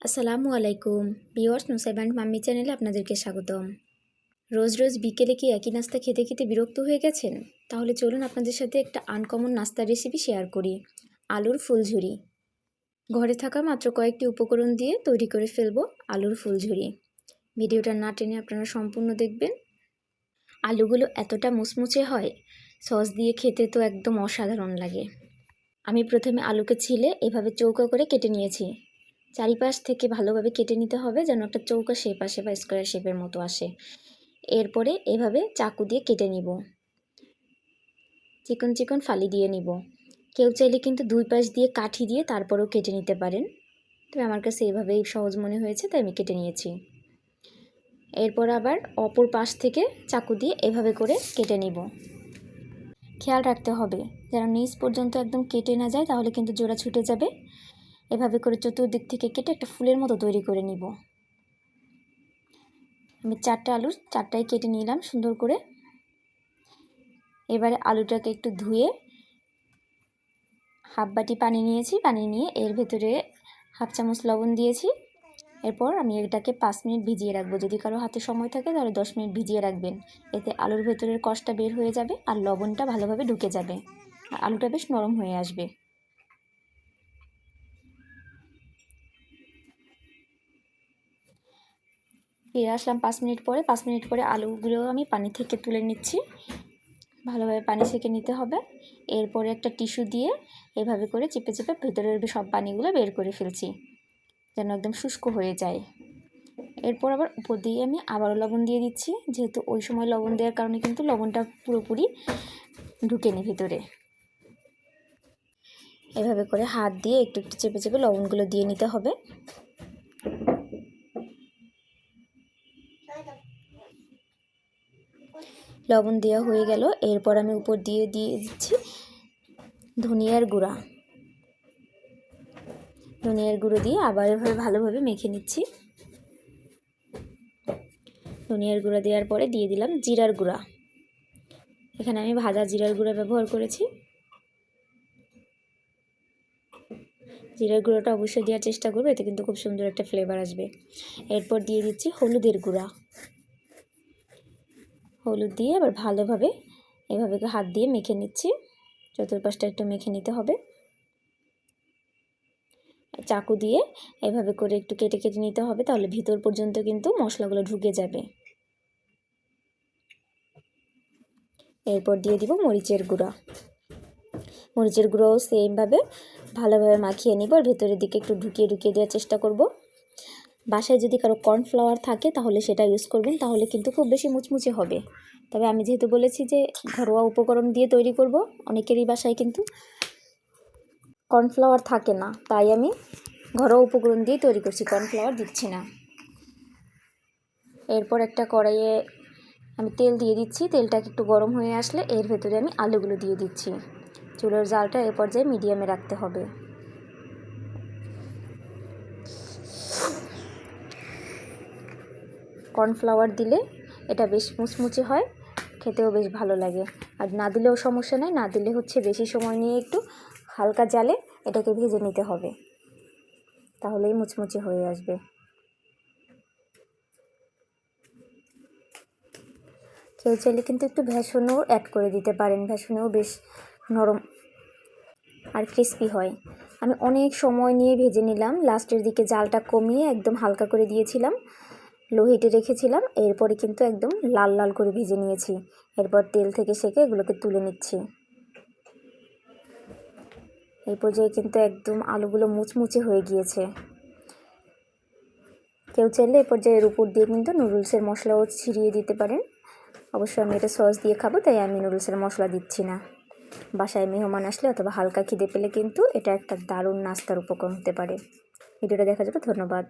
আসসালামু আলাইকুম viewers, Nusaiba and mummy চ্যানেলে আপনাদেরকে স্বাগতম। রোজ রোজ বিকেলে কি একই নাস্তা খেতে খেতে বিরক্ত হয়ে গেছেন? তাহলে চলুন আপনাদের সাথে একটা আনকমন নাস্তার রেসিপি শেয়ার করি। আলুর ফুলঝুরি। ঘরে থাকা মাত্র কয়েকটি উপকরণ দিয়ে তৈরি করে ফেলবো আলুর ফুলঝুরি। ভিডিওটা না টেনে আপনারা সম্পূর্ণ দেখবেন। আলুগুলো এতটা মুচমুচে হয়, সস দিয়ে খেতে তো একদম অসাধারণ লাগে। আমি প্রথমে আলুকে ছিলে এভাবে চৌকো করে কেটে নিয়েছি। চারিপাশ থেকে ভালোভাবে কেটে নিতে হবে যেন একটা চৌকা শেপ আসে বা স্কোয়ার শেপের মতো আসে। এরপরে এভাবে চাকু দিয়ে কেটে নিব, চিকন চিকন ফালি দিয়ে নিব। কেউ চাইলে কিন্তু দুই পাশ দিয়ে কাঠি দিয়ে তারপরেও কেটে নিতে পারেন, তবে আমার কাছে এভাবেই সহজ মনে হয়েছে তাই আমি কেটে নিয়েছি। এরপর আবার অপর পাশ থেকে চাকু দিয়ে এভাবে করে কেটে নিব। খেয়াল রাখতে হবে যেন নিচ পর্যন্ত একদম কেটে না যায়, তাহলে কিন্তু জোড়া ছুটে যাবে। এভাবে করে চতুর্দিক থেকে কেটে একটা ফুলের মতো তৈরি করে নিব। আমি চারটাই কেটে নিলাম সুন্দর করে। এবারে আলুটাকে একটু ধুয়ে হাফ বাটি পানি নিয়েছি, পানি নিয়ে এর ভেতরে হাফ চামচ লবণ দিয়েছি। এরপর আমি এটাকে 5 মিনিট ভিজিয়ে রাখবো। যদি কারো হাতে সময় থাকে তাহলে 10 মিনিট ভিজিয়ে রাখবেন। এতে আলুর ভেতরের কষটা বের হয়ে যাবে আর লবণটা ভালোভাবে ঢুকে যাবে আর আলুটা বেশ নরম হয়ে আসবে। ফিরে আসলাম 5 মিনিট পরে। 5 মিনিট পরে আলুগুলো আমি পানি থেকে তুলে নিচ্ছি। ভালোভাবে পানি সেঁকে নিতে হবে। এরপরে একটা টিস্যু দিয়ে এভাবে করে চেপে চেপে ভেতরের সব পানিগুলো বের করে ফেলছি যেন একদম শুষ্ক হয়ে যায়। এরপর আবার উপর দিয়ে আমি আবারও লবণ দিয়ে দিচ্ছি, যেহেতু ওই সময় লবণ দেওয়ার কারণে কিন্তু লবণটা পুরোপুরি ঢুকেনি ভিতরে। এভাবে করে হাত দিয়ে একটু একটু চেপে চেপে লবণগুলো দিয়ে নিতে হবে। লবণ দেওয়া হয়ে গেল। এরপর আমি উপর দিয়ে দিচ্ছি ধনিয়ার গুঁড়ো দিয়ে আবার এভাবে ভালোভাবে মেখে নিচ্ছি। ধনিয়ার গুঁড়া দেওয়ার পরে দিয়ে দিলাম জিরার গুঁড়া। এখানে আমি ভাজা জিরার গুঁড়া ব্যবহার করেছি। জিরার গুঁড়োটা অবশ্যই দেওয়ার চেষ্টা করবে, এতে কিন্তু খুব সুন্দর একটা ফ্লেভার আসবে। এরপর দিয়ে দিচ্ছি হলুদের গুঁড়া। হলুদ দিয়ে আবার ভালোভাবে এভাবে হাত দিয়ে মেখে নিচ্ছি। চতুর্পাশটা একটু মেখে নিতে হবে। চাকু দিয়ে এভাবে করে একটু কেটে কেটে নিতে হবে, তাহলে ভিতর পর্যন্ত কিন্তু মশলাগুলো ঢুকে যাবে। এরপর দিয়ে দিব মরিচের গুঁড়োও সেমভাবে ভালোভাবে মাখিয়ে নিব আর ভেতরের দিকে একটু ঢুকিয়ে দেওয়ার চেষ্টা করব। বাসায় যদি কারো কর্নফ্লাওয়ার থাকে তাহলে সেটা ইউজ করবেন, তাহলে কিন্তু খুব বেশি মুচমুচে হবে। তবে আমি যেহেতু বলেছি যে ঘরোয়া উপকরণ দিয়ে তৈরি করব, অনেকেরই বাসায় কিন্তু কর্নফ্লাওয়ার থাকে না, তাই আমি ঘরোয়া উপকরণ দিয়ে তৈরি করছি, কর্নফ্লাওয়ার দিচ্ছি না। এরপর একটা কড়াইয়ে আমি তেল দিয়ে দিচ্ছি। তেলটাকে একটু গরম হয়ে আসলে এর ভেতরে আমি আলুগুলো দিয়ে দিচ্ছি। চুলার জালটা এ পর্যায়ে মিডিয়ামে রাখতে হবে। কর্নফ্লাওয়ার দিলে এটা বেশ মুচমুচে হয়, খেতেও বেশ ভালো লাগে। আর না দিলেও সমস্যা নেই, না দিলে হচ্ছে বেশি সময় নিয়ে একটু হালকা জালে এটাকে ভেজে নিতে হবে, তাহলেই মুচমুচে হয়ে আসবে। কেউ চাইলে কিন্তু একটু ভেষনও অ্যাড করে দিতে পারেন, ভেষনেও বেশ নরম আর ক্রিস্পি হয়। আমি অনেক সময় নিয়ে ভেজে নিলাম, লাস্টের দিকে জালটা কমিয়ে একদম হালকা করে দিয়েছিলাম, লো হিটে রেখেছিলাম। এরপরে কিন্তু একদম লাল লাল করে ভেজে নিয়েছি। এরপর তেল থেকে সেঁকে এগুলোকে তুলে নিচ্ছি। এই পর্যায়ে কিন্তু একদম আলুগুলো মুচমুচে হয়ে গিয়েছে। কেউ চাইলে এই পর্যায়ে এর উপর দিয়ে কিন্তু নুডলসের মশলাও ছিটিয়ে দিতে পারেন। অবশ্যই আমি এটা সস দিয়ে খাবো, তাই আমি নুডলসের মশলা দিচ্ছি না। বাসায় মেহমান আসলে অথবা হালকা খিদে পেলে কিন্তু এটা একটা দারুণ নাস্তার উপকরণ হতে পারে। ভিডিওটা দেখার জন্য ধন্যবাদ।